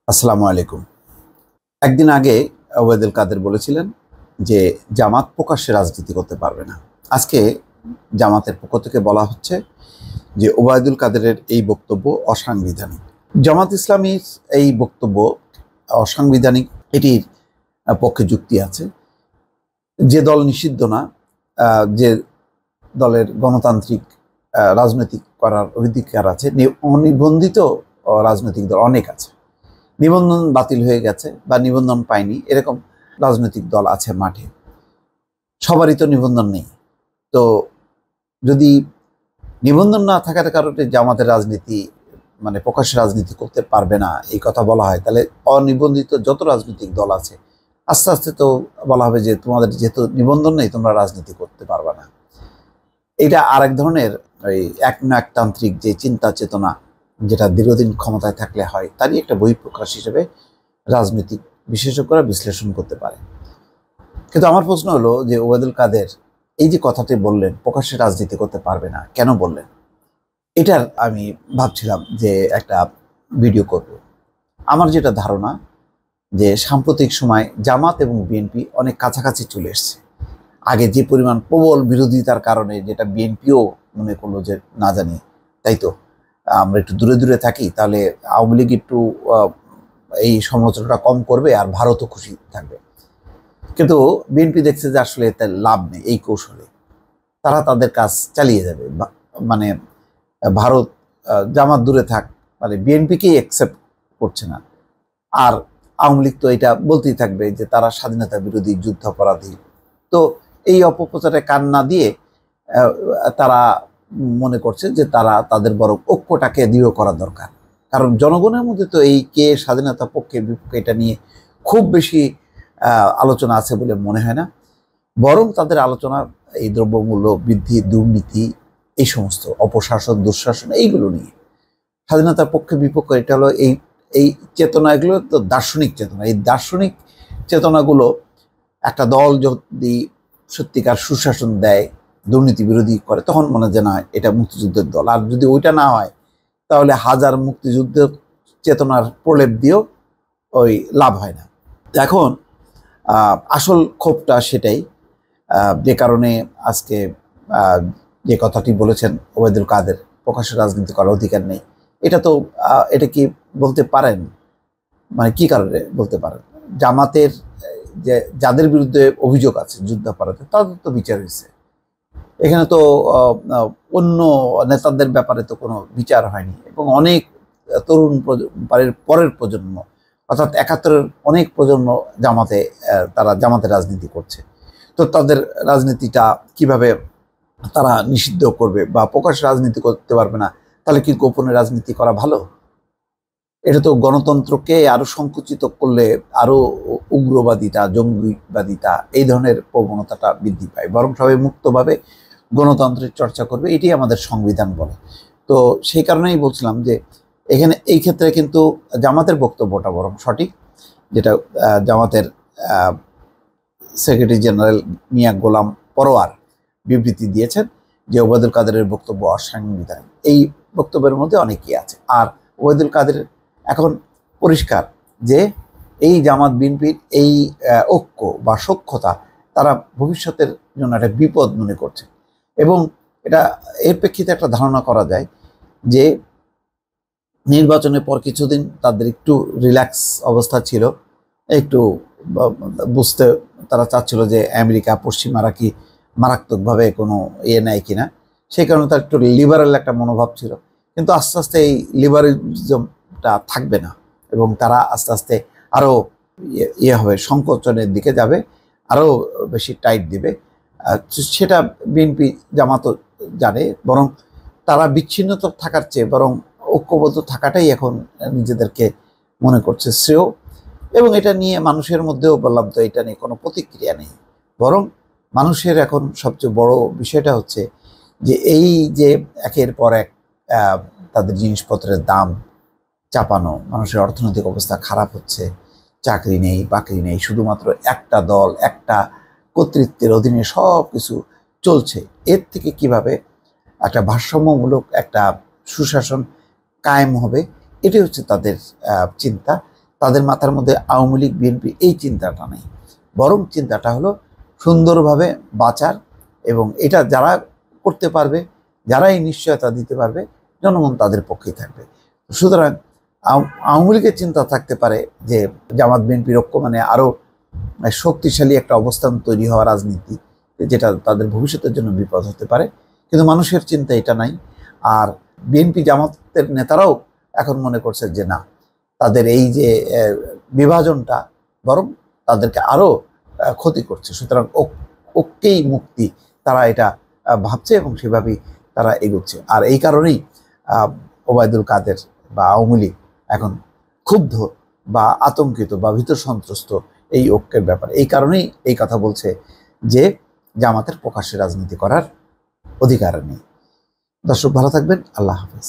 আসসালামু আলাইকুম। একদিন আগে ওবায়দুল কাদের বলেছিলেন যে জামাত প্রকাশ্যে রাজনীতি করতে পারবে না। আজকে জামাতের পক্ষ থেকে বলা হচ্ছে যে ওবায়দুল কাদেরের এই বক্তব্য অসাংবিধানিক। জামাত ইসলামীর এই বক্তব্য অসাংবিধানিক, এটির পক্ষে যুক্তি আছে। যে দল নিষিদ্ধ না, যে দলের গণতান্ত্রিক রাজনৈতিক করার অধিকার আছে, অনিবন্ধিত রাজনৈতিক দল অনেক আছে। নিবন্ধন বাতিল হয়ে গেছে বা নিবন্ধন পায়নি এরকম রাজনৈতিক দল আছে মাঠে, সবারই তো নিবন্ধন নেই। তো যদি নিবন্ধন না থাকার কারণে জামাতের রাজনীতি মানে প্রকাশ্যে রাজনীতি করতে পারবে না এই কথা বলা হয়, তাহলে অনিবন্ধিত যত রাজনৈতিক দল আছে আস্তে আস্তে তো বলা হবে যে তোমাদের যেহেতু নিবন্ধন নেই তোমরা রাজনীতি করতে পারবে না। এটা আরেক ধরনের ওই একনায়কতান্ত্রিক যে চিন্তা চেতনা, যেটা দীর্ঘদিন ক্ষমতায় থাকলে হয়, তারই একটা বহিঃপ্রকাশ হিসেবে রাজনৈতিক বিশেষজ্ঞরা বিশ্লেষণ করতে পারে। কিন্তু আমার প্রশ্ন হলো যে ওবায়দুল কাদের এই যে কথাটি বললেন প্রকাশ্যে রাজনীতি করতে পারবে না, কেন বললেন? এটার আমি ভাবছিলাম যে একটা ভিডিও করব। আমার যেটা ধারণা যে সাম্প্রতিক সময় জামাত এবং বিএনপি অনেক কাছাকাছি চলে এসছে। আগে যে পরিমাণ প্রবল বিরোধিতার কারণে যেটা বিএনপিও মনে করলো যে না জানি তাই তো আমরা একটু দূরে দূরে থাকি, তাহলে আওয়ামী লীগ একটু এই সমালোচনাটা কম করবে আর ভারতও খুশি থাকবে। কিন্তু বিএনপি দেখছে যে আসলে এতে লাভ নেই এই কৌশলে, তারা তাদের কাজ চালিয়ে যাবে। মানে ভারত জামাত দূরে থাক, মানে বিএনপিকেই অ্যাকসেপ্ট করছে না। আর আওয়ামী লীগ তো এটা বলতেই থাকবে যে তারা স্বাধীনতা বিরোধী, যুদ্ধাপরাধী। তো এই অপপ্রচারে কান না দিয়ে তারা মনে করছে যে তারা তাদের বরং ঐক্যটাকে দৃঢ় করা দরকার। কারণ জনগণের মধ্যে তো এই কে স্বাধীনতা পক্ষে বিপক্ষে এটা নিয়ে খুব বেশি আলোচনা আছে বলে মনে হয় না। বরং তাদের আলোচনা এই দ্রব্যমূল্য বৃদ্ধি, দুর্নীতি, এই সমস্ত অপশাসন, দুঃশাসন, এইগুলো নিয়ে। স্বাধীনতার পক্ষে বিপক্ষে এটা হলো এই এই চেতনা, এগুলো তো দার্শনিক চেতনা। এই দার্শনিক চেতনাগুলো একটা দল যদি সত্যিকার সুশাসন দেয়, দুর্নীতি বিরোধী করে, তখন মনে হয় যে না এটা মুক্তিযুদ্ধের দল। আর যদি ওইটা না হয় তাহলে হাজার মুক্তিযুদ্ধের চেতনার প্রলেপ দিয়েও ওই লাভ হয় না। এখন আসল ক্ষোভটা সেটাই, যে কারণে আজকে যে কথাটি বলেছেন ওবায়দুল কাদের, প্রকাশ্যে রাজনীতি করার অধিকার নেই, এটা তো এটা কি বলতে পারেন? মানে কি কারণে বলতে পারেন? জামাতের যে যাদের বিরুদ্ধে অভিযোগ আছে যুদ্ধাপরাধে, তাদের তো বিচার হয়েছে। এখানে তো অন্য নেতাদের ব্যাপারে তো কোনো বিচার হয়নি। এবং অনেক তরুণ পরের প্রজন্ম, অর্থাৎ ৭১-এর অনেক প্রজন্ম জামাতে, তারা জামাতে রাজনীতি করছে। তো তাদের রাজনীতিটা কিভাবে তারা নিষিদ্ধ করবে বা প্রকাশ রাজনীতি করতে পারবে না? তাহলে কি গোপনে রাজনীতি করা ভালো? এটা তো গণতন্ত্রকে আরো সংকুচিত করলে আরো উগ্রবাদিতা, জঙ্গিবাদিতা, এই ধরনের প্রবণতাটা বৃদ্ধি পায়। বরং সবাই মুক্তভাবে গণতন্ত্রের চর্চা করবে, এটি আমাদের সংবিধান বলে। তো সেই কারণেই বলছিলাম যে এখানে এই ক্ষেত্রে কিন্তু জামাতের বক্তব্যটা বরং সঠিক, যেটা জামাতের সেক্রেটারি জেনারেল মিয়া গোলাম পরোয়ার বিবৃতি দিয়েছেন যে ওবায়দুল কাদেরের বক্তব্য অসাংবিধানিক। এই বক্তব্যের মধ্যে অনেকই আছে। আর ওবায়দুল কাদের এখন পরিষ্কার যে এই জামাত বিএনপির এই ঐক্য বা সখ্যতা তারা ভবিষ্যতের জন্য একটা বিপদ মনে করছে। এবং এটা এর প্রেক্ষিতে একটা ধারণা করা যায় যে নির্বাচনের পর কিছুদিন তাদের একটু রিল্যাক্স অবস্থা ছিল, একটু বুঝতে তারা চাচ্ছিল যে আমেরিকা পশ্চিমারা কি মারাত্মকভাবে কোনো নেয় কিনা। সেই কারণে তার একটু লিবারেল একটা মনোভাব ছিল। কিন্তু আস্তে আস্তে এই লিবারেলিজমটা থাকবে না এবং তারা আস্তে আস্তে আরও হবে, সংকোচনের দিকে যাবে, আরও বেশি টাইট দিবে। সেটা বিএনপি জামাতও জানে। বরং তারা বিচ্ছিন্নতা থাকার চেয়ে বরং ঐক্যবদ্ধ থাকাটাই এখন নিজেদেরকে মনে করছে শ্রেয়। এবং এটা নিয়ে মানুষের মধ্যেও বললাম তো এটা নিয়ে কোনো প্রতিক্রিয়া নেই। বরং মানুষের এখন সবচেয়ে বড় বিষয়টা হচ্ছে যে এই যে একের পর এক তাদের জিনিসপত্রের দাম চাপানো, মানুষের অর্থনৈতিক অবস্থা খারাপ হচ্ছে, চাকরি নেই, বাকরি নেই, শুধুমাত্র একটা দল, একটা কর্তৃত্বের অধীনে সব কিছু চলছে। এর থেকে কিভাবে একটা ভারসাম্যমূলক একটা সুশাসন কায়েম হবে, এটাই হচ্ছে তাদের চিন্তা। তাদের মাথার মধ্যে আওয়ামী লীগ বিএনপি এই চিন্তাটা নেই, বরং চিন্তাটা হলো সুন্দরভাবে বাঁচার, এবং এটা যারা করতে পারবে, যারা এই নিশ্চয়তা দিতে পারবে, জনগণ তাদের পক্ষেই থাকবে। সুতরাং আওয়ামী লীগের চিন্তা থাকতে পারে যে জামাত বিএনপির ঐক্য মানে আরও শক্তিশালী একটা অবস্থান তৈরি হওয়া রাজনীতি, যেটা তাদের ভবিষ্যতের জন্য বিপদ হতে পারে, কিন্তু মানুষের চিন্তা এটা নাই। আর বিএনপি জামাতের নেতারাও এখন মনে করছে যে না, তাদের এই যে বিভাজনটা বরং তাদেরকে আরও ক্ষতি করছে। সুতরাং ঐক্যেই মুক্তি, তারা এটা ভাবছে এবং সেভাবেই তারা এগোচ্ছে। আর এই কারণেই ওবায়দুল কাদের বা আওয়ামী লীগ এখন ক্ষুব্ধ বা আতঙ্কিত বা ভীত সন্ত্রস্ত এই ঐক্যের ব্যাপারে। এই কারণেই এই কথা বলছে যে জামাতের প্রকাশ্যে রাজনীতি করার অধিকার নেই। দর্শক ভালো থাকবেন, আল্লাহ হাফেজ।